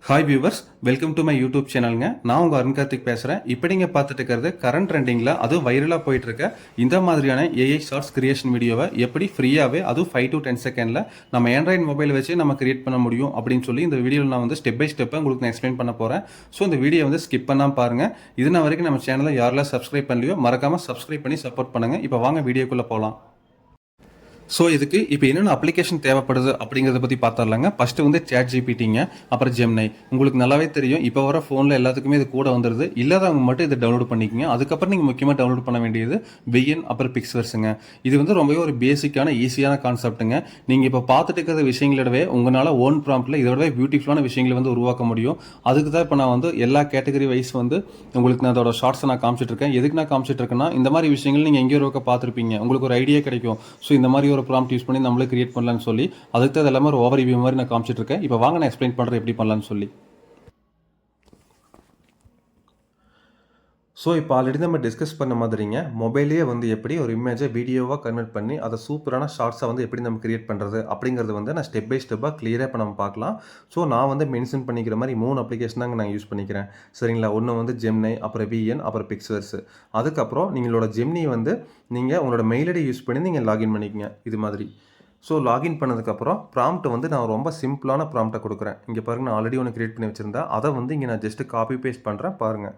Hi viewers, welcome to my YouTube சேனலுங்க. நான் உங்கள் அருண் கார்த்திக் பேசுகிறேன். இப்போ நீங்கள் பார்த்துட்டு இருக்கிறது கரண்ட் ட்ரெண்டிங்கில் அதுவும் வைரலாக போயிட்டு இருக்க இந்த மாதிரியான ஏஐ ஷார்ட்ஸ் கிரியேஷன் வீடியோவை எப்படி ஃப்ரீயாகவே அதுவும் 5 to 10 செகண்டில் நம்ம ஆண்ட்ராய்டு மொபைல் வச்சு நம்ம கிரியேட் பண்ண முடியும் அப்படின்னு சொல்லி இந்த வீடியோவில் நான் வந்து ஸ்டெப் பை ஸ்டெப்பாக உங்களுக்கு நான் எக்ஸ்பிளைன் பண்ண போகிறேன். ஸோ இந்த வீடியோ வந்து ஸ்கிப் பண்ணாமல் பாருங்கள். இதுனா வரைக்கும் நம்ம சேனலை யாரெல்லாம் சப்ஸ்கிரைப் பண்ணலையோ மறக்காமல் சப்ஸ்கிரைப் பண்ணி சப்போர்ட் பண்ணுங்கள். இப்போ வாங்க வீடியோக்குள்ளே போகலாம். ஸோ இதுக்கு இப்போ என்னென்ன அப்ளிகேஷன் தேவைப்படுது அப்படிங்கிறத பற்றி பார்த்துடலாங்க. ஃபஸ்ட்டு வந்து சேட் ஜிபிடிங்க, அப்புறம் ஜெமினை. உங்களுக்கு நல்லாவே தெரியும், இப்போ வர ஃபோனில் எல்லாத்துக்குமே இது கூட வந்துடுது. இல்லாதவங்க மட்டும் இதை டவுன்லோட் பண்ணிக்கோங்க. அதுக்கப்புறம் நீங்கள் முக்கியமாக டவுன்லோட் பண்ண வேண்டியது பிஎன் அப்புறம் பிக்ஸ்வர்ஸுங்க. இது வந்து ரொம்பவே ஒரு பேசிக்கான ஈஸியான கான்செப்ட்டுங்க. நீங்கள் இப்போ பார்த்துட்டு இருக்கிற விஷயங்களோடவே உங்களால் ஓன் ப்ராம்ப்டில் இதோடவே பியூட்டிஃபுல்லான விஷயங்களை வந்து உருவாக்க முடியும். அதுக்கு தான் இப்போ நான் வந்து எல்லா கேட்டகரி வைஸ் வந்து உங்களுக்கு நான் அதோட ஷார்ட்ஸை நான் காமிச்சிட்டு இருக்கேன். எதுக்கு நான் காமிச்சிட்டு இருக்கேன்னா, இந்த மாதிரி விஷயங்கள் நீங்கள் எங்கேயோ இருக்க பார்த்துருப்பீங்க, உங்களுக்கு ஒரு ஐடியா கிடைக்கும். ஸோ இந்த மாதிரி ஒரு ப்ராம்ப்ட் யூஸ் பண்ணி நம்மளே கிரியேட் பண்ணலாம்னு சொல்லி அதுக்கு தான் எல்லாமே ஒரு ஓவர் ரிவ்யூ மாதிரி நான் காமிச்சிட்டு இருக்கேன். இப்போ வாங்க நான் எக்ஸ்பிளைன் பண்ணுறேன் எப்படி பண்ணலாம்னு சொல்லி. ஸோ இப்போ ஆல்ரெடி நம்ம டிஸ்கஸ் பண்ண மாதிரிங்க, மொபைலே வந்து எப்படி ஒரு இமேஜை வீடியோவாக கன்வெர்ட் பண்ணி அதை சூப்பரான ஷார்ட்ஸாக வந்து எப்படி நம்ம கிரியேட் பண்ணுறது அப்படிங்கிறது வந்து நான் ஸ்டெப் பை ஸ்டெப்பாக கிளியராக இப்போ நம்ம பார்க்கலாம். ஸோ நான் வந்து மென்ஷன் பண்ணிக்கிற மாதிரி 3 அப்ளிகேஷன் தாங்க நான் யூஸ் பண்ணிக்கிறேன். சரிங்களா? ஒன்று வந்து ஜெமினை, அப்புறம் விஎன், அப்புறம் பிக்ஸ்வர்ஸ். அதுக்கப்புறம் நீங்களோட ஜெமினி வந்து நீங்கள் உங்களோட மெயில் ஐடி யூஸ் பண்ணி நீங்கள் லாகின் பண்ணிக்கங்க இது மாதிரி. ஸோ லாகின் பண்ணதுக்கப்புறம் ப்ராம்ப்ட் வந்து நான் ரொம்ப சிம்பிளான ப்ராம்ப்ட்டை கொடுக்குறேன். இங்கே பாருங்கள், நான் ஆல்ரெடி ஒன்று கிரியேட் பண்ணி வச்சுருந்தேன். அதை வந்து இங்கே நான் ஜஸ்ட்டு காப்பி பேஸ்ட் பண்ணுறேன் பாருங்கள்.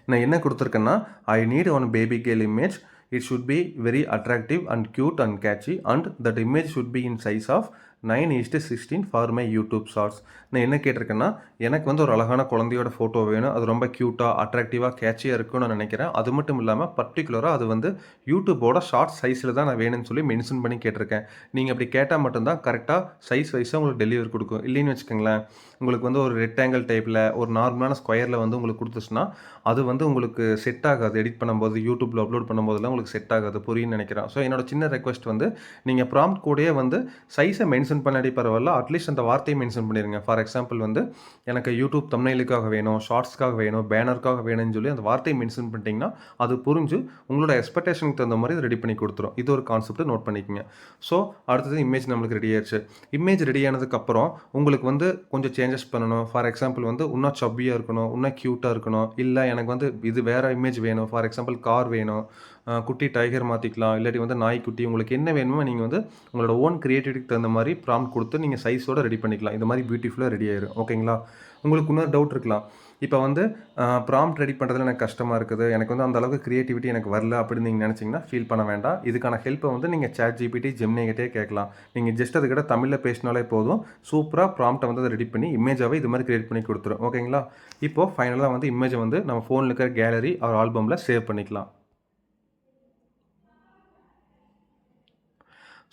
நான் என்ன கொடுத்துருக்கேன்னா, I need one baby girl image. It should be very attractive and cute and catchy and that image should be in size of 9:16 for my YouTube shorts. நான் என்ன கேட்டிருக்கேன்னா, எனக்கு வந்து ஒரு அழகான குழந்தையோட ஃபோட்டோ வேணும். அது ரொம்ப க்யூட்டாக அட்ராக்டிவாக கேட்சியாக இருக்குன்னு நான் நினைக்கிறேன். அது மட்டும் இல்லாமல் பர்டிகுலராக அது வந்து யூடியூப்போட ஷார்ட் சைஸில் தான் நான் வேணும்னு சொல்லி மென்ஷன் பண்ணி கேட்டிருக்கேன். நீங்கள் அப்படி கேட்டால் மட்டும்தான் கரெக்டாக சைஸ் வைஸாக உங்களுக்கு டெலிவரி கொடுக்கும். இல்லைன்னு வச்சுக்கோங்களேன், உங்களுக்கு வந்து ஒரு ரெக்டாங்கிள் டைப்பில் ஒரு நார்மலான ஸ்கொயரில் வந்து உங்களுக்கு கொடுத்துச்சுன்னா அது வந்து உங்களுக்கு செட் ஆகாது. எடிட் பண்ணும்போது யூடியூப்பில் அப்லோட் பண்ணும்போதெல்லாம் உங்களுக்கு செட் ஆகாது. புரியுன்னு நினைக்கிறேன். ஸோ என்னோட சின்ன ரெக்வஸ்ட் வந்து, நீங்கள் ப்ராம்ப்ட் கூடயே வந்து சைஸை மென்ஷன் பண்ணாடி பரவாயில்ல, அட்லீஸ்ட் அந்த வார்த்தையை மென்ஷன் பண்ணிடுங்க. ஃபார் எக்ஸாம்பிள் வந்து எனக்கு யூடியூப் தம்ப்நெயிலுக்காக வேணும், ஷார்ட்ஸ்க்காக வேணும், பேனருக்காக வேணும்னு சொல்லி அந்த வார்த்தையை மென்ஷன் பண்ணிட்டீங்கன்னா அது புரிஞ்சு உங்களோட எக்ஸ்பெக்டேஷனுக்கு தகுந்த மாதிரி ரெடி பண்ணி கொடுத்துரும். இது ஒரு கான்செப்ட் நோட் பண்ணிக்கோங்க. ஸோ அடுத்தது இமேஜ் நம்மளுக்கு ரெடி ஆயிடுச்சு. இமேஜ் ரெடி ஆனதுக்கப்புறம் உங்களுக்கு வந்து கொஞ்சம் சேஞ்சஸ் பண்ணணும். ஃபார் எக்ஸாம்பிள் வந்து இன்னும் சப்பியாக இருக்கணும், இன்னும் க்யூட்டாக இருக்கணும், இல்லை எனக்கு வந்து இது வேறு இமேஜ் வேணும். ஃபார் எக்ஸாம்பிள் கார் வேணும், குட்டி டைகர் மாற்றிக்கலாம், இல்லாட்டி வந்து நாய்க்குட்டி, உங்களுக்கு என்ன வேணுமோ நீங்கள் வந்து உங்களோட ஓன் கிரியேட்டிவிட்டிக்கு தகுந்த மாதிரி ப்ராம்ப்ட் கொடுத்து நீங்கள் சைஸோடு ரெடி பண்ணிக்கலாம். இந்த மாதிரி பியூட்டிஃபுல்லாக ரெடி ஆயிடும். ஓகேங்களா? உங்களுக்கு இன்னொரு டவுட் இருக்கலாம், இப்போ வந்து ப்ராம்ப்ட் ரெடி பண்ணுறதுல எனக்கு கஷ்டமாக இருக்குது, எனக்கு வந்து அந்த அளவுக்கு கிரியேட்டிவிட்டி எனக்கு வரல அப்படின்னு நீங்கள் நினச்சிங்கன்னா ஃபீல் பண்ண வேண்டாம். இதுக்கான ஹெல்ப்பை வந்து நீங்கள் சேட் ஜிபிடி, ஜெமினிகிட்டே கேட்கலாம். நீங்கள் ஜஸ்ட் அதுக்கிட்ட தமிழில் பேசினாலே போதும், சூப்பராக ப்ராம்ப்ட்டை வந்து அதை ரெடி பண்ணி இமேஜாகவே இது மாதிரி கிரியேட் பண்ணி கொடுத்துரும். ஓகேங்களா? இப்போது ஃபைனலாக வந்து இமேஜை வந்து நம்ம ஃபோனில் இருக்கிற கேலரி ஒரு ஆல்பமில் சேவ் பண்ணிக்கலாம்.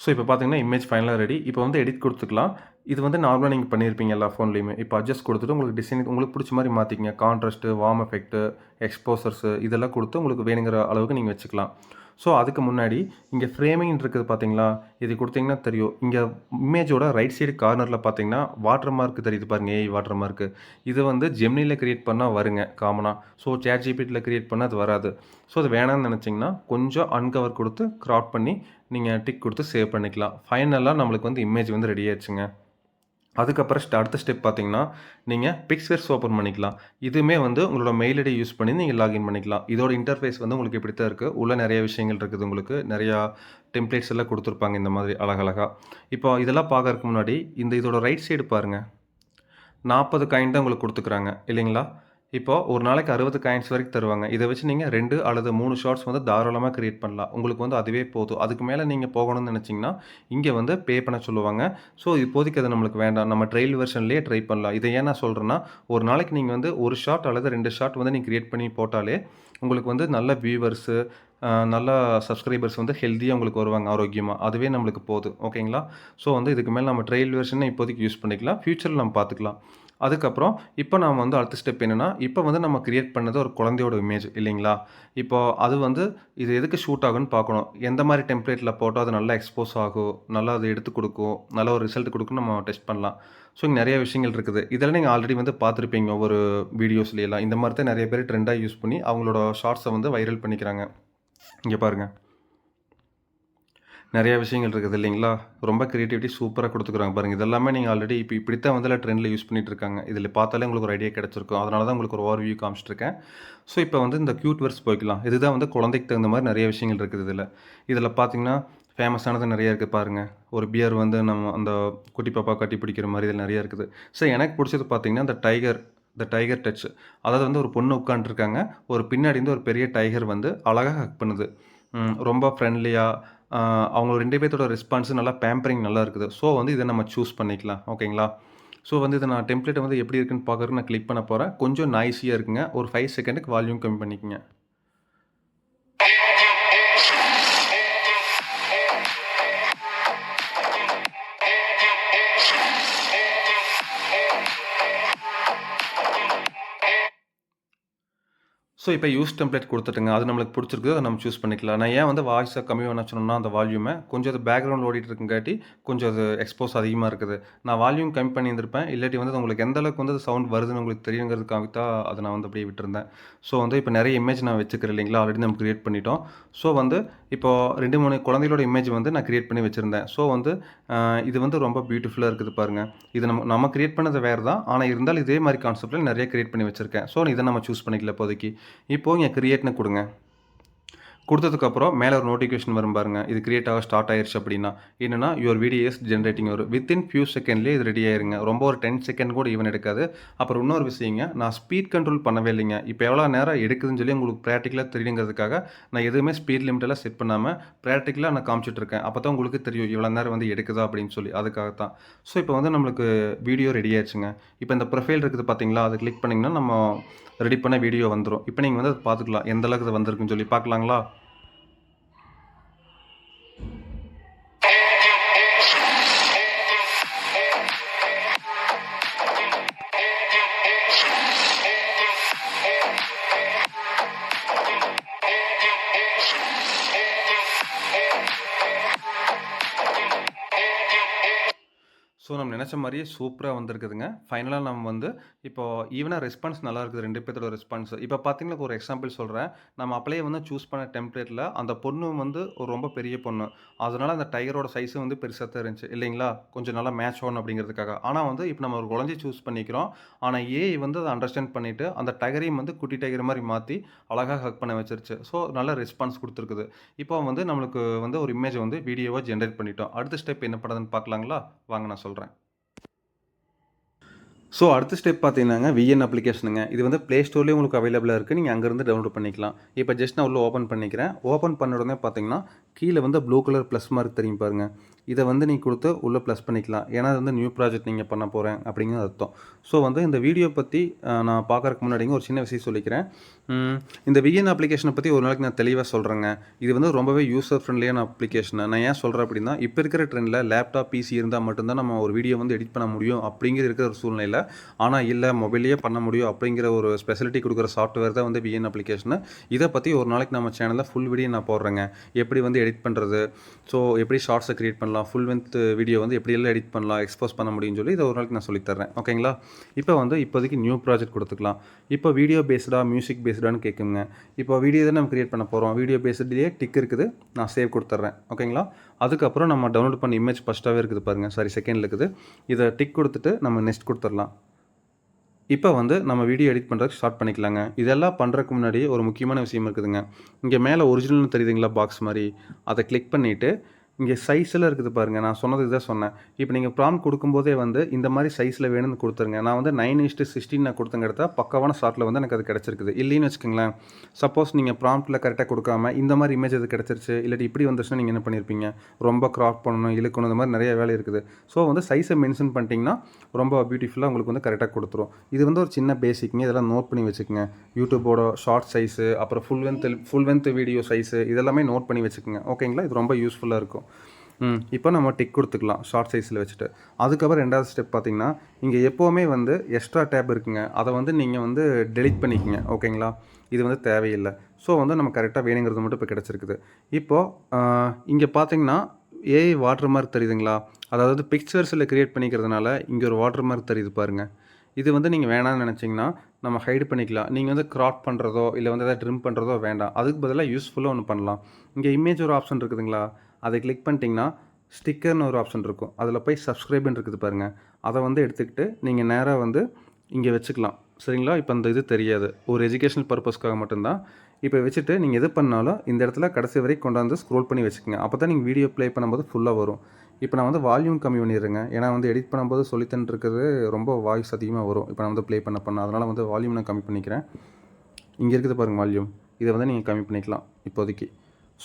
ஸோ இப்போ பார்த்தீங்கன்னா இமேஜ் ஃபைனலாக ரெடி. இப்போ வந்து எடிட் கொடுத்துக்கலாம். இது வந்து நார்மலாக நீங்கள் பண்ணியிருப்பீங்க எல்லா ஃபோன்லேயுமே. இப்போ அட்ஜஸ்ட் கொடுத்துட்டு உங்களுக்கு டிசைன் உங்களுக்கு பிடிச்ச மாதிரி மாற்றிக்கங்க. கான்ட்ராஸ்ட்டு, வார்ம் எஃபெக்ட்டு, எக்ஸ்போசர்ஸு இதெல்லாம் கொடுத்து உங்களுக்கு வேணுங்கிற அளவுக்கு நீங்கள் வச்சுக்கலாம். ஸோ அதுக்கு முன்னாடி இங்கே ஃப்ரேமிங் இருக்குது பார்த்தீங்களா? இது கொடுத்தீங்கன்னா தெரியும். இங்கே இமேஜோட ரைட் சைடு கார்னரில் பார்த்தீங்கன்னா வாட்டர் மார்க் தெரியுது பாருங்க, ஏஐ வாட்டர் மார்க்கு. இது வந்து ஜெமினியில் கிரியேட் பண்ணால் வருங்க காமனாக. ஸோ சேட் ஜிபிடியில் கிரியேட் பண்ணால் அது வராது. ஸோ அது வேணாம்னு நினச்சிங்கன்னா கொஞ்சம் அன்கவர் கொடுத்து க்ராப் பண்ணி நீங்கள் டிக் கொடுத்து சேவ் பண்ணிக்கலாம். ஃபைனலாக நம்மளுக்கு வந்து இமேஜ் வந்து ரெடி ஆயிடுச்சுங்க. அதுக்கப்புறம் அடுத்த ஸ்டெப் பார்த்தீங்கன்னா, நீங்கள் பிக்ஸ்வர்ஸ் ஓப்பன் பண்ணிக்கலாம். இதுவுமே வந்து உங்களோட மெயில் ஐடி யூஸ் பண்ணி நீங்கள் லாகின் பண்ணிக்கலாம். இதோட இன்டர்ஃபேஸ் வந்து உங்களுக்கு இப்படி தான் இருக்குது. உள்ள நிறைய விஷயங்கள் இருக்குது. உங்களுக்கு நிறையா டெம்ப்ளேட்ஸ் எல்லாம் கொடுத்துருப்பாங்க இந்த மாதிரி அழகழகா. இப்போ இதெல்லாம் பார்க்கறதுக்கு முன்னாடி இதோட ரைட் சைடு பாருங்கள். 40 காயின் தான் உங்களுக்கு கொடுத்துக்குறாங்க இல்லைங்களா? இப்போ ஒரு நாளைக்கு 60 காயின்ஸ் வரைக்கும் தருவாங்க. இதை வச்சு நீங்கள் 2 அல்லது 3 ஷார்ட்ஸ் வந்து தாராளமாக கிரியேட் பண்ணலாம். உங்களுக்கு வந்து அதுவே போதும். அதுக்கு மேலே நீங்கள் போகணும்னு நினச்சிங்கன்னா இங்கே வந்து பே பண்ண சொல்லுவாங்க. ஸோ இப்போதைக்கு அது நம்மளுக்கு வேண்டாம். நம்ம ட்ரையல் வெர்ஷன்லேயே ட்ரை பண்ணலாம். இதை ஏன் நான் சொல்கிறேன்னா, ஒரு நாளைக்கு நீங்கள் வந்து 1 ஷார்ட் அல்லது 2 ஷார்ட் வந்து நீங்கள் கிரியேட் பண்ணி போட்டாலே உங்களுக்கு வந்து நல்ல வியூவர்ஸு, நல்ல சப்ஸ்கிரைபர்ஸ் வந்து ஹெல்த்தியாக உங்களுக்கு வருவாங்க ஆரோக்கியமாக. அதுவே நம்மளுக்கு போதும். ஓகேங்களா? ஸோ வந்து இதுக்கு மேலே நம்ம ட்ரையல் வெர்ஷனை இப்போதைக்கு யூஸ் பண்ணிக்கலாம். ஃப்யூச்சரில் நம்ம பார்த்துக்கலாம். அதுக்கப்புறம் இப்போ நாம் வந்து அடுத்த ஸ்டெப் என்னென்னா, இப்போ வந்து நம்ம கிரியேட் பண்ணது ஒரு குழந்தையோட இமேஜ் இல்லைங்களா? இப்போ அது வந்து இது எதுக்கு ஷூட் ஆகும்னு பார்க்கணும். எந்த மாதிரி டெம்ப்ளேட்டில் போட்டால் அது நல்லா எக்ஸ்போஸ் ஆகும், நல்லா அது எடுத்து கொடுக்கும், நல்ல ஒரு ரிசல்ட் கொடுக்குன்னு நம்ம டெஸ்ட் பண்ணலாம். ஸோ இங்கே நிறைய விஷயங்கள் இருக்குது. இதெல்லாம் நீங்கள் ஆல்ரெடி வந்து பார்த்துருப்பீங்க ஒவ்வொரு வீடியோஸ்லாம். இந்த மாதிரி தான் நிறைய பேர் ட்ரெண்டாக யூஸ் பண்ணி அவங்களோட ஷார்ட்ஸை வந்து வைரல் பண்ணிக்கிறாங்க. இங்கே பாருங்கள். நிறைய விஷயங்கள் இருக்குது இல்லைங்களா? ரொம்ப கிரியேட்டிவிட்டி சூப்பரா குடுத்துக்குறாங்க பாருங்க. இதெல்லாமே நீங்க ஆல்ரெடி இப்படித்தான் வந்து ட்ரெண்ட்ல யூஸ் பண்ணிட்டு இருக்காங்க. இதில பார்த்தாலே உங்களுக்கு ஒரு ஐடியா கிடைச்சிருக்கும். அதனால தான் உங்களுக்கு ஒரு ஓவர்வியூ காமிச்சிட்டுருக்கேன். ஸோ, இப்போ வந்து இந்த கியூட் வேர்ட்ஸ் போய்க்கலாம். இதுதான் வந்து குழந்தைக்கு தகுந்த மாரி நிறைய விஷயங்கள் இருக்குது இதில. இதில பார்த்தீங்கன்னா, ஃபேமஸானது நிறைய இருக்கு பாருங்க. ஒரு பியர் வந்து நம்ம அந்த குட்டி பாப்பா கட்டி பிடிக்கிற மாரி இதில நிறைய இருக்குது. ஸோ, எனக்கு புடிச்சது பார்த்தீங்கன்னா, இந்த டைகர் டச். அதாவது வந்து ஒரு பொண்ணு உட்காண்ட்ருக்காங்க. ஒரு பின்னாடி வந்து ஒரு பெரிய டைகர் வந்து அழகா ஹக் பண்ணுது. ரொம்ப ஃப்ரெண்ட்லியா அவங்க 2 பேத்தோட ரெஸ்பான்ஸும் நல்லா பேம்பரிங் நல்லா இருக்குது. ஸோ வந்து இத நம்ம சூஸ் பண்ணிக்கலாம். ஓகேங்களா? ஸோ வந்து இத நான் டெம்ப்ளேட் வந்து எப்படி இருக்குன்னு பார்க்கறதுக்கு நான் கிளிக் பண்ண போறேன். கொஞ்சம் நாய்ஸியா இருக்குங்க. ஒரு 5 செகண்டுக்கு வால்யூம் கம்மி பண்ணிக்கங்க. ஸோ, இப்போ யூஸ் டெம்ப்ளேட் குடுத்துட்டேங்க. அது நம்மளுக்கு புடிச்சிருக்கு. அத நம்ம சூஸ் பண்ணிக்கலாம். நான் ஏன் வந்து வாய்ஸ கம்மி பண்ண சொன்னேன்னா, அந்த வால்யூம கொஞ்சம் அது பேக்கிரவுண்ட்ல ஓடிட்டு இருக்குங்காட்டி, கொஞ்சம் அது எக்ஸ்போஸ் அதிகமா இருக்குது. நான் வால்யூம் கம்மி பண்ணியிருந்திருப்பேன். இல்லாட்டி வந்து உங்களுக்கு எந்த அளவுக்கு வந்து சவுண்ட் வருதுன்னு உங்களுக்கு தெரியுங்கிறதுக்காக தான் அத நான் வந்து அப்படியே விட்டுருந்தேன். ஸோ, வந்து இப்போ நெறைய இமேஜ் நான் வச்சுக்கிறேன் இல்லைங்களா? ஆல்ரெடி நம்ம கிரியேட் பண்ணிட்டோம். ஸோ, வந்து இப்போ 2, 3 குழந்தைகளோட இமேஜ் வந்து நான் கிரியேட் பண்ணி வச்சிருந்தேன். ஸோ, வந்து இது வந்து ரொம்ப பியூட்டிஃபுல்லா இருக்குது பாருங்க. இது நம்ம கிரியேட் பண்ணது வேற தான். ஆனா இருந்தாலும் இதே மாரி கான்செப்ட்ல நெறைய கிரியேட் பண்ணி வச்சிருக்கேன். ஸோ, இத நம்ம சூஸ் பண்ணிக்கல இப்போதைக்கு. இப்போ இங்க கிரியேட்ன்னு குடுங்க. குடுத்ததுக்கப்புறம் மேல ஒரு நோட்டிஃபிகேஷன் வரும் பாருங்க. இது கிரியேட் ஆக ஸ்டார்ட் ஆயிருச்சு அப்டின்னா. என்னன்னா, யுவர் வீடியோ இஸ் ஜெனரேட்டிங் வரும். வித்தின் ஃபியூ செகண்ட்லயே இது ரெடி ஆயிருங்க. ரொம்ப ஒரு 10 செகண்ட் கூட ஈவன் எடுக்காது. அப்புறம் இன்னொரு விஷயங்க, நான் ஸ்பீட் கண்ட்ரோல் பண்ணவே இல்லைங்க. இப்ப எவ்வளோ நேரம் எடுக்குதுன்னு சொல்லி உங்களுக்கு பிராக்டிகலா தெரியணுங்கிறதுக்காக, நான் எதுவுமே ஸ்பீட் லிமிட் எல்லாம் செட் பண்ணாம, பிராக்டிகலா நான் காமிச்சிட்டு இருக்கேன். அப்பதான் உங்களுக்கு தெரியும் இவ்வளோ நேரம் வந்து எடுக்குதா அப்படின்னு சொல்லி. அதுக்காக தான். ஸோ, இப்போ வந்து நம்மளுக்கு வீடியோ ரெடி ஆயிருச்சுங்க. இப்போ இந்த ப்ரொஃபைல் இருக்குது பார்த்தீங்களா? அத கிளிக் பண்ணீங்கன்னா, நம்ம ரெடி பண்ண வீடியோ வந்துரும். இப்போ நீங்க வந்து அத பார்த்துக்கலாம். எந்த அளவுக்கு இது வந்திருக்குன்னு சொல்லி பார்க்கலாங்களா? ஸோ, நம்ம நெனச்ச மாரியே சூப்பரா வந்திருக்குதுங்க. ஃபைனலா நம்ம வந்து இப்போ ஈவனா ரெஸ்பான்ஸ் நல்லா இருக்குது 2 பேத்தோட ரெஸ்பான்ஸ். இப்போ பார்த்தீங்கன்னா, ஒரு எக்ஸாம்பிள் சொல்றேன். நம்ம அப்பலயே வந்து சூஸ் பண்ண டெம்ப்ளேட்ல அந்த பொண்ணு வந்து ஒரு ரொம்ப பெரிய பொண்ணு. அதனால அந்த டைகரோட சைஸும் வந்து பெருசா தான் இருந்துச்சு இல்லைங்களா? கொஞ்சம் நல்லா மேட்ச் ஆகணும் அப்படிங்கிறதுக்காக. ஆனா வந்து இப்போ நம்ம ஒரு குழந்தைய சூஸ் பண்ணிக்கிறோம். ஆனா ஏஐ வந்து அத அண்டர்ஸ்டாண்ட் பண்ணிட்டு, அந்த டைகரையும் வந்து குட்டி டைகர் மாரி மாத்தி அழகா ஹக் பண்ண வச்சுருச்சு. ஸோ, நல்ல ரெஸ்பான்ஸ் குடுத்துருக்குது. இப்போ வந்து நம்மளுக்கு வந்து ஒரு இமேஜ் வந்து வீடியோவா ஜெனரேட் பண்ணிட்டோம். அடுத்த ஸ்டெப் என்ன பண்ணுதுன்னு பார்க்கலாங்களா? வாங்க நான் சொல்றேன். ஸோ, அடுத்த ஸ்டெப் பார்த்தீங்கன்னாங்க, விஎன் அப்ளிகேஷனுங்க. இது வந்து Play Storeலயே உங்களுக்கு அவைலபிளா இருக்கு. நீங்க அங்கருந்து டவுன்லோட் பண்ணிக்கலாம். இப்போ ஜஸ்ட் நான் உள்ள ஓப்பன் பண்ணிக்கிறேன். ஓப்பன் பண்ண உடனே பார்த்தீங்கன்னா, கீழ வந்து ப்ளூ கலர் ப்ளஸ் மார்க் தெரியும் பாருங்க. இத வந்து நீங்க குடுத்து உள்ள ப்ளஸ் பண்ணிக்கலாம். ஏன்னா, அது வந்து நியூ ப்ராஜெக்ட் நீங்க பண்ண போறேன் அப்படிங்கிறது அர்த்தம். ஸோ, வந்து இந்த வீடியோ பத்தி நான் பார்க்கறதுக்கு முன்னாடிங்க ஒரு சின்ன விஷயம் சொல்லிக்கிறேன். ம் இந்த விஎன் அப்ளிகேஷன பத்தி ஒரு நாளைக்கு நான் தெளிவா சொல்றேங்க. இது வந்து ரொம்பவே யூசர் ஃப்ரெண்ட்லியான அப்ளிகேஷன். நான் ஏன் சொல்றேன் அப்படின்னா, இப்ப இருக்கிற ட்ரெண்ட்ல லேப்டாப், பிசி இருந்தா மட்டும் தான் நம்ம ஒரு வீடியோ வந்து எடிட் பண்ண முடியும் அப்படிங்கிற இருக்கிற ஒரு சூழ்நிலையில, ஆனா இல்ல மொபைல்லயே பண்ண முடியும் அப்படிங்கிற ஒரு ஸ்பெசிலிட்டி குடுக்குற சாஃப்ட்வேர் தான் வந்து விஎன் அப்ளிகேஷனு. இத பத்தி ஒரு நாளைக்கு நம்ம சேனல்ல ஃபுல் வீடியோ நான் போடுறேங்க. எப்படி வந்து எடிட் பண்றது? ஸோ, எப்படி ஷார்ட்ஸ கிரியேட் பண்ணலாம்? ஃபுல் லென்த் வீடியோ வந்து எப்படியெல்லாம் எடிட் பண்ணலாம்? எக்ஸ்போஸ் பண்ண முடியும்னு சொல்லி இத ஒரு நாளைக்கு நான் சொல்லி தர்றேன். ஓகேங்களா? இப்போ வந்து இப்போதைக்கு நியூ ப்ராஜெக்ட் குடுத்துக்கலாம். இப்போ வீடியோ பேஸ்டா, மியூசிக் பேஸ்டான்னு கேட்குங்க. இப்போ வீடியோ தானே நம்ம கிரியேட் பண்ண போறோம். வீடியோ பேஸ்ட்லயே டிக் இருக்குது. நான் சேவ் குடுத்துர்றேன். ஓகேங்களா? அதுக்கப்புறம் நம்ம டவுன்லோட் பண்ண இமேஜ் ஃபர்ஸ்ட்டாவே இருக்குது பாருங்க. சாரி செகண்ட்ல இருக்குது. இத டிக் குடுத்துட்டு நம்ம நெக்ஸ்ட் குடுத்துரலாம். இப்ப வந்து நம்ம வீடியோ எடிட் பண்றதுக்கு ஸ்டார்ட் பண்ணிக்கலாங்க. இதெல்லாம் பண்றதுக்கு முன்னாடி ஒரு முக்கியமான விஷயம் இருக்குதுங்க. இங்க மேல ஒரிஜினல்னு தெரியுதுங்களா பாக்ஸ் மாரி? அத கிளிக் பண்ணிட்டு, இங்க சைஸ்லாம் இருக்குது பாருங்க. நான் சொன்னது இதான் சொன்னேன். இப்ப நீங்க ப்ராம்ப்ட் குடுக்கும்போதே வந்து இந்த மாரி சைஸ்ல வேணும்னு குடுத்துருங்க. நான் வந்து 9:16 நான் குடுத்தேங்க எடுத்தா பக்காவான ஷாட்ல வந்து எனக்கு அது கிடைச்சிருக்குது. இல்லைன்னு வச்சுக்கோங்களேன், சப்போஸ் நீங்க ப்ராம்ப்ட்ல கரெக்ட்டா குடுக்காம இந்த மாரி இமேஜ் அது கிடைச்சிருச்சு, இல்லாட்டி இப்படி வந்துருச்சுன்னா நீங்க என்ன பண்ணியிருப்பீங்க? ரொம்ப கிராப் பண்ணணும், இழுக்கணும் இந்த மாரி நெறைய வேலை இருக்குது. ஸோ வந்து சைஸ மென்ஷன் பண்ணிட்டீங்கன்னா, ரொம்ப பியூட்டிஃபுல்லா உங்களுக்கு வந்து கரெக்ட்டா குடுத்துரும். இது வந்து ஒரு சின்ன பேசிக்ங்க. இதெல்லாம் நோட் பண்ணி வச்சுக்கங்க. யூடியூபோட ஷார்ட் சைஸு, அப்புறம் ஃபுல் லென்த் வீடியோ சைஸு இதெல்லாமே நோட் பண்ணி வச்சுக்கங்க. ஓகேங்களா? இது ரொம்ப யூஸ்ஃபுல்லா இருக்கும். இப்போ நம்ம டிக் குடுத்துக்கலாம். ஷார்ட் சைஸ்ல வச்சுட்டு. அதுக்கப்புறம் 2வது ஸ்டெப் பார்த்தீங்கன்னா, இங்க எப்பவுமே வந்து எக்ஸ்ட்ரா டேப் இருக்குங்க. அத வந்து நீங்க வந்து டெலீட் பண்ணிக்கங்க. ஓகேங்களா? இது வந்து தேவையில்ல. ஸோ வந்து நம்ம கரெக்ட்டா வேணுங்கிறது மட்டும் இப்போ கிடைச்சிருக்குது. இப்போ அ இங்க பார்த்தீங்கன்னா, ஏஐ வாட்டர் மார்க் தெரியுதுங்களா? அதாவது பிக்சர்ஸ்ல கிரியேட் பண்ணிக்கிறதுனால, இங்க ஒரு வாட்டர் மார்க் தெரியுது பாருங்க. இது வந்து நீங்க வேணான்னு நெனச்சீங்கன்னா, நம்ம ஹைட் பண்ணிக்கலாம். நீங்க வந்து கிராப் பண்றதோ, இல்ல வந்து ஏதாவது ட்ரிம் பண்றதோ வேண்டாம். அதுக்கு பதிலா யூஸ்ஃபுல்லா ஒண்ணு பண்ணலாம். இங்க இமேஜ் ஒரு ஆப்ஷன் இருக்குதுங்களா? அதை கிளிக் பண்ணிட்டீங்கன்னா ஸ்டிக்கர்னு ஒரு ஆப்ஷன் இருக்கும். அதில் போய் சப்ஸ்கிரைப்னு இருக்குது பாருங்கள். அதை வந்து எடுத்துக்கிட்டு நீங்கள் நேராக வந்து இங்கே வச்சுக்கலாம். சரிங்களா? இப்போ அந்த இது தெரியாது. ஒரு எஜுகேஷனல் பர்பஸ்க்காக மட்டும்தான். இப்போ வச்சுட்டு நீங்கள் எது பண்ணாலும் இந்த இடத்துல கடைசி வரைக்கும் கொண்டாந்து ஸ்க்ரோல் பண்ணி வச்சுக்கோங்க. அப்போ தான் நீங்கள் வீடியோ ப்ளே பண்ணும்போது ஃபுல்லாக வரும். இப்போ நான் வந்து வால்யூம் கம்மி பண்ணிடுறேங்க. ஏன்னா வந்து எடிட் பண்ணும்போது சொல்லித்தந்துட்டு இருக்கிறது ரொம்ப வாய்ஸ் அதிகமாக வரும். இப்போ நான் வந்து ப்ளே பண்ண அதனால் வந்து வால்யூம் நான் கம்மி பண்ணிக்கிறேன். இங்கே இருக்குது பாருங்கள் வால்யூம். இதை வந்து நீங்கள் கம்மி பண்ணிக்கலாம் இப்போதைக்கு.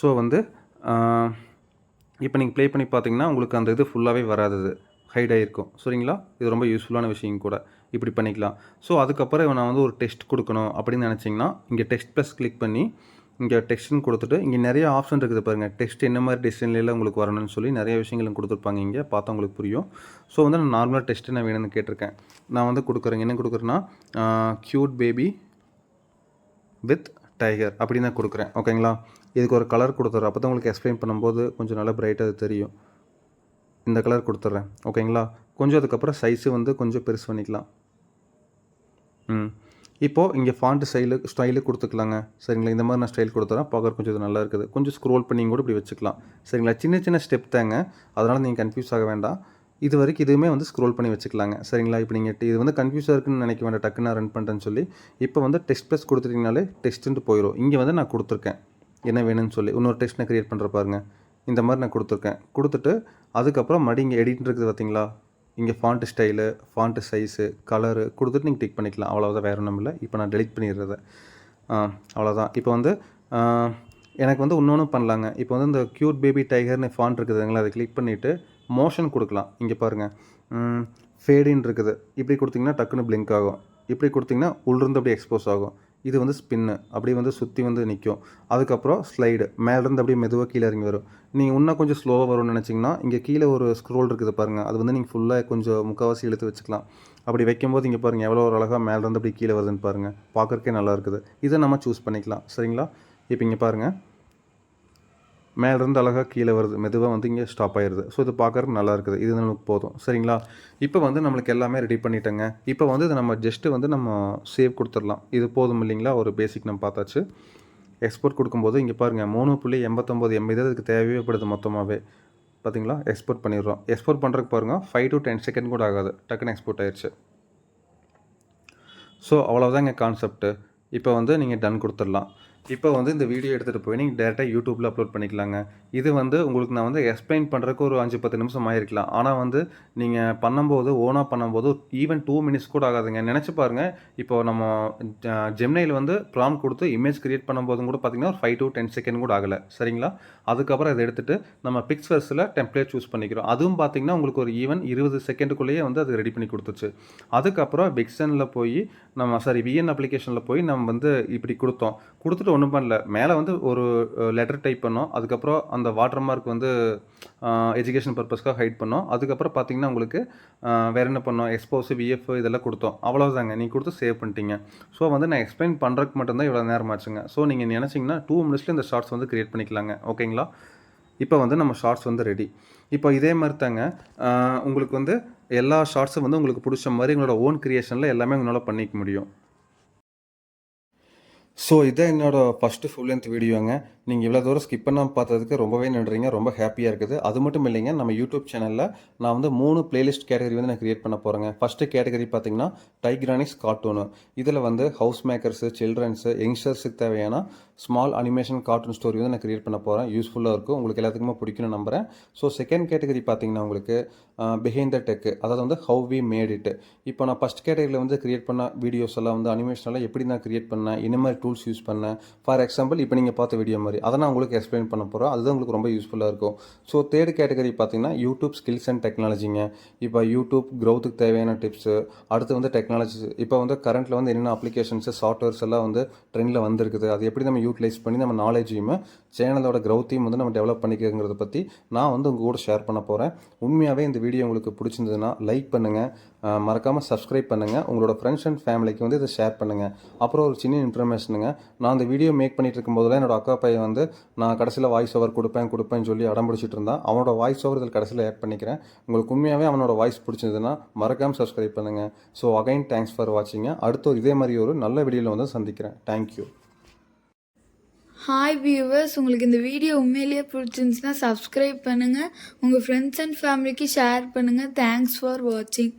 ஸோ வந்து இப்போ நீங்கள் ப்ளே பண்ணி பார்த்தீங்கன்னா உங்களுக்கு அந்த இது ஃபுல்லாகவே வராது, ஹைட் ஆகிருக்கும். சரிங்களா? இது ரொம்ப யூஸ்ஃபுல்லான விஷயம் கூட. இப்படி பண்ணிக்கலாம். ஸோ அதுக்கப்புறம் நான் வந்து ஒரு டெக்ஸ்ட் கொடுக்கணும் அப்படின்னு நினச்சிங்கன்னா இங்கே டெக்ஸ்ட் ப்ளஸ் கிளிக் பண்ணி இங்கே டெக்ஸ்ட்னு கொடுத்துட்டு இங்கே நிறைய ஆப்ஷன் இருக்குது பாருங்கள். டெக்ஸ்ட் என்ன மாதிரி டிசைன்லாம் உங்களுக்கு வரணும்னு சொல்லி நிறைய விஷயங்களும் கொடுத்துருப்பாங்க. இங்கே பார்த்தா உங்களுக்கு புரியும். ஸோ வந்து நான் நார்மலாக டெக்ஸ்ட்டு நான் வேணும்னு கேட்டிருக்கேன். நான் வந்து கொடுக்குறேங்க. என்ன கொடுக்குறேன்னா க்யூட் பேபி வித் டைகர் அப்படின்னு தான் கொடுக்குறேன். ஓகேங்களா? இதுக்கு ஒரு கலர் கொடுத்துட்றேன். அப்போ தான் உங்களுக்கு எக்ஸ்பிளைன் பண்ணும்போது கொஞ்சம் நல்லா பிரைட்டாக தெரியும். இந்த கலர் கொடுத்துட்றேன். ஓகேங்களா? கொஞ்சம் அதுக்கப்புறம் சைஸு வந்து கொஞ்சம் பெருசு பண்ணிக்கலாம். இப்போது இங்கே ஃபாண்ட் ஸ்டைலு கொடுத்துக்கலாங்க. சரிங்களா? இந்த மாதிரி நான் ஸ்டைல் கொடுத்துறேன். பார்க்குற கொஞ்சம் இது நல்லா இருக்குது. கொஞ்சம் ஸ்க்ரோல் பண்ணி கூட இப்படி வச்சுக்கலாம். சரிங்களா? சின்ன சின்ன ஸ்டெப் தாங்க. அதனால் நீங்கள் கன்ஃபியூஸ் ஆக வேண்டாம். இது வரைக்கும் இதுவுமே வந்து ஸ்க்ரோல் பண்ணி வச்சுக்கலாங்க. சரிங்களா? இப்போ நீங்கள் இது வந்து கன்ஃபியூஸாக இருக்குன்னு நினைக்க வேண்டாம். டக்குன்னு நான் ரன் பண்ணுறேன்னு சொல்லி இப்போ வந்து டெக்ஸ்ட் ப்ளஸ் கொடுத்துட்டிங்கனாலே டெக்ஸ்ட்டுன்ட்டு போயிடும். இங்கே வந்து நான் கொடுத்துருக்கேன் என்ன வேணும்னு சொல்லி. இன்னொரு டெக்ஸ்ட் நான் க்ரியேட் பண்ணுற பாருங்க. இந்த மாதிரி நான் கொடுத்துருக்கேன். கொடுத்துட்டு அதுக்கப்புறம் மறுபடியும் இங்கே எடிட்னு இருக்குது பார்த்தீங்களா? இங்கே font style, font size, colour கொடுத்துட்டு நீங்கள் டிக் பண்ணிக்கலாம். அவ்வளோதான், வேறு ஒன்றும் இல்லை. இப்போ நான் டெலிட் பண்ணிடுறத. அவ்வளோதான். இப்போ வந்து எனக்கு வந்து இன்னொன்றும் பண்ணலாங்க. இப்போ வந்து இந்த க்யூட் பேபி டைகர்னு ஃபாண்ட் இருக்குதுங்களா, அதை கிளிக் பண்ணிவிட்டு மோஷன் கொடுக்கலாம். இங்கே பாருங்கள், ஃபேடின்னு இருக்குது. இப்படி கொடுத்திங்கன்னா டக்குன்னு பிளிங்க் ஆகும். இப்படி கொடுத்திங்கன்னா உள்ளிருந்து அப்படியே எக்ஸ்போஸ் ஆகும். இது வந்து ஸ்பின்னு, அப்படியே வந்து சுற்றி வந்து நிற்கும். அதுக்கப்புறம் ஸ்லைடு மேலேருந்து அப்படியே மெதுவாக கீழே இறங்கி வரும். நீங்கள் இன்னும் கொஞ்சம் ஸ்லோவாக வரும்னு நினச்சிங்கன்னா இங்கே கீழே ஒரு ஸ்க்ரோல் இருக்குது பாருங்கள். அது வந்து நீங்கள் ஃபுல்லாக கொஞ்சம் முக்கால்வாசி இழுத்து வச்சுக்கலாம். அப்படி வைக்கும்போது இங்கே பாருங்கள் எவ்வளோ ஒரு அழகாக மேலேருந்து அப்படி கீழே வருதுன்னு பாருங்கள். பார்க்குறக்கே நல்லா இருக்குது. இதை நம்ம சூஸ் பண்ணிக்கலாம். சரிங்களா? இப்போ இங்கே பாருங்கள், மேலேருந்து அழகாக கீழே வருது, மெதுவாக வந்து இங்கே ஸ்டாப் ஆயிடுது. ஸோ இது பார்க்குறதுக்கு நல்லா இருக்குது. இது நமக்கு போதும். சரிங்களா? இப்போ வந்து நம்மளுக்கு எல்லாமே ரெடி பண்ணிட்டேங்க. இப்போ வந்து இதை நம்ம ஜஸ்ட்டு வந்து நம்ம சேவ் கொடுத்துடலாம். இது போதும் இல்லைங்களா? ஒரு பேசிக் நம்ம பார்த்தாச்சு. எக்ஸ்போர்ட் கொடுக்கும்போது இங்கே பாருங்கள் 3.89 MB தான் இதுக்கு தேவைப்படுது மொத்தமாகவே. பார்த்தீங்களா? எக்ஸ்போர்ட் பண்ணிடுறோம். எக்ஸ்போர்ட் பண்ணுறதுக்கு பாருங்கள் 5 to 10 செகண்ட் கூட ஆகாது, டக்குன்னு எக்ஸ்போர்ட் ஆயிடுச்சு. ஸோ அவ்வளோதாங்க கான்செப்ட்டு. இப்போ வந்து நீங்கள் டன் கொடுத்துடலாம். இப்போ வந்து இந்த வீடியோ எடுத்துகிட்டு போய் நீங்கள் டேரெக்டாக யூடியூப்பில் அப்லோட் பண்ணிக்கலாங்க. இது வந்து உங்களுக்கு நான் வந்து எக்ஸ்பிளைன் பண்ணுறதுக்கு ஒரு 5-10 நிமிஷம் ஆகிருக்கலாம். ஆனால் வந்து நீங்கள் பண்ணும்போது ஓனாக பண்ணும்போது ஈவன் 2 மினிட்ஸ் கூட ஆகாதுங்க. நினச்சி பாருங்கள், இப்போ நம்ம ஜெமினியில் வந்து ப்ராம்ப்ட் கொடுத்து இமேஜ் க்ரியேட் பண்ணும்போதும் கூட பார்த்திங்கன்னா ஒரு 5 to 10 செகண்ட் கூட ஆகலை. சரிங்களா? அதுக்கப்புறம் இதை எடுத்துகிட்டு நம்ம பிக்சர்ஸில் டெம்ப்ளேட் சூஸ் பண்ணிக்கிறோம். அதுவும் பார்த்திங்கன்னா உங்களுக்கு ஒரு ஈவன் 20 செகண்டுக்குள்ளேயே வந்து அது ரெடி பண்ணி கொடுத்துச்சு. அதுக்கப்புறம் பிக்சனில் போய் விஎன் அப்ளிகேஷனில் போய் நம்ம வந்து இப்படி கொடுத்துட்டு ஒன்றும் பண்ணல. மேலே வந்து ஒரு லெட்டர் டைப் பண்ணோம். அதுக்கப்புறம் அந்த வாட்டர் மார்க் வந்து எஜுகேஷன் பர்பஸ்க்காக ஹைட் பண்ணோம். அதுக்கப்புறம் பார்த்தீங்கன்னா உங்களுக்கு வேறு என்ன பண்ணோம், எக்ஸ்போஸ், விஎஃப் இதெல்லாம் கொடுத்தோம். அவ்வளோதாங்க. நீங்கள் கொடுத்து சேவ் பண்ணிட்டீங்க. ஸோ வந்து நான் எக்ஸ்பிளைன் பண்ணுறதுக்கு மட்டும்தான் இவ்வளோ நேரம் ஆச்சுங்க. ஸோ நீங்கள் நினச்சிங்கன்னா 2 மினிட்ஸில் இந்த ஷார்ட்ஸ் வந்து க்ரியேட் பண்ணிக்கலாங்க. ஓகேங்களா? இப்போ வந்து நம்ம ஷார்ட்ஸ் வந்து ரெடி. இப்போ இதே மாதிரி தாங்க உங்களுக்கு வந்து எல்லா ஷார்ட்ஸும் வந்து உங்களுக்கு பிடிச்ச மாதிரி உங்களோட ஓன் க்ரியேஷனில் எல்லாமே உங்களால் பண்ணிக்க முடியும். ஸோ இதான் என்னோடய ஃபஸ்ட்டு ஃபுல் லென்த் வீடியோங்க. நீங்கள் இவ்வளோ தூரம் ஸ்கிப் பண்ணாமல் பார்த்ததுக்கு ரொம்பவே நன்றிங்க. ரொம்ப ஹாப்பியாக இருக்குது. அது மட்டும் இல்லைங்க, நம்ம யூடியூப் சேனலில் நான் வந்து 3 பிளேலிஸ்ட் கேட்டகரி வந்து நான் க்ரியேட் பண்ண போகிறேங்க. ஃபஸ்ட்டு கேட்டகரி பார்த்தீங்கன்னா டைக்ரானிக்ஸ் கார்ட்டூனு. இதில் வந்து ஹவுஸ் மேக்கர்ஸு, சில்ட்ரன்ஸு, யங்ஸ்டர்ஸுக்கு தேவையான ஸ்மால் அனிமேஷன் கார்ட்டூன் ஸ்டோரி வந்து நான் க்ரியேட் பண்ண போகிறேன். யூஸ்ஃபுல்லாக இருக்கும், உங்களுக்கு எல்லாத்துக்குமே பிடிக்கும்னு நம்புகிறேன். ஸோ செகண்ட் கேட்டகரி பார்த்தீங்கன்னா உங்களுக்கு பிஹைண்ட் த டெக்கு, அதாவது வந்து ஹவ் வி மேட் இட். இப்போ நான் ஃபஸ்ட் கேட்டகரியில் வந்து க்ரியேட் பண்ண வீடியோஸ் எல்லாம் வந்து அனிமேஷனெல்லாம் எப்படி நான் க்ரியேட் பண்ணேன், என்ன மாதிரி டூல்ஸ் யூஸ் பண்ணேன். ஃபார் எக்ஸாம்பிள் இப்போ நீங்கள் பார்த்த வீடியோ மாதிரி அதை நான் உங்களுக்கு எக்ஸ்பிளைன் பண்ண போகிறோம். அதுதான் உங்களுக்கு ரொம்ப யூஸ்ஃபுல்லாக இருக்கும். ஸோ தேர்ட் கேட்டகரி பார்த்தீங்கன்னா யூடியூப் ஸ்கில்ஸ் அண்ட் டெக்னாலஜிங்க. இப்போ யூடியூப் க்ரோத்துக்கு தேவையான டிப்ஸு, அடுத்து வந்து டெக்னாலஜிஸ், இப்போ வந்து கரண்ட்டில் வந்து என்னென்ன அப்ளிகேஷன்ஸு, சாஃப்ட்வேர்ஸ் எல்லாம் வந்து ட்ரெண்டில் வந்துருக்குது, அது எப்படி நம்ம யூட்டிலைஸ் பண்ணி நம்ம நாலேஜையும் சேனலோட க்ரோத்தையும் வந்து நம்ம டெவலப் பண்ணிக்கிறத பற்றி நான் வந்து உங்கள் கூட ஷேர் பண்ண போகிறேன். உண்மையாகவே இந்த வீடியோ உங்களுக்கு பிடிச்சிருந்ததுன்னா லைக் பண்ணுங்கள், மறக்காமல் சப்ஸ்கிரைப் பண்ணுங்கள், உங்களோட ஃப்ரெண்ட்ஸ் அண்ட் ஃபேமிலிக்கு வந்து இதை ஷேர் பண்ணுங்கள். அப்புறம் ஒரு சின்ன இன்ஃபர்மேஷனுங்க, நான் அந்த வீடியோ மேக் பண்ணிட்டு இருக்கும்போதெல்லாம் என்னோட அக்கா பையன் வந்து நான் கடைசியில் வாய்ஸ் ஓவர் கொடுப்பேன்னு சொல்லி அடம் பிடிச்சிட்டு இருந்தான். அவனோட வாய்ஸ் ஓவர் இதில் கடைசியில் ஆட் பண்ணிக்கிறேன். உங்களுக்கு உண்மையாகவே அவனோட வாய்ஸ் பிடிச்சிருந்ததுன்னா மறக்காமல் சப்ஸ்கிரைப் பண்ணுங்கள். So again thanks for வாட்சிங்க. அடுத்து இதே மாதிரி ஒரு நல்ல வீடியோவில் வந்து சந்திக்கிறேன். தேங்க்யூ. ஹாய் வியூவர்ஸ், உங்களுக்கு இந்த வீடியோ உண்மையிலேயே பிடிச்சிருந்துச்சுன்னா சப்ஸ்கிரைப் பண்ணுங்கள், உங்கள் ஃப்ரெண்ட்ஸ் அண்ட் ஃபேமிலிக்கு ஷேர் பண்ணுங்கள். தேங்க்ஸ் ஃபார் வாட்சிங்.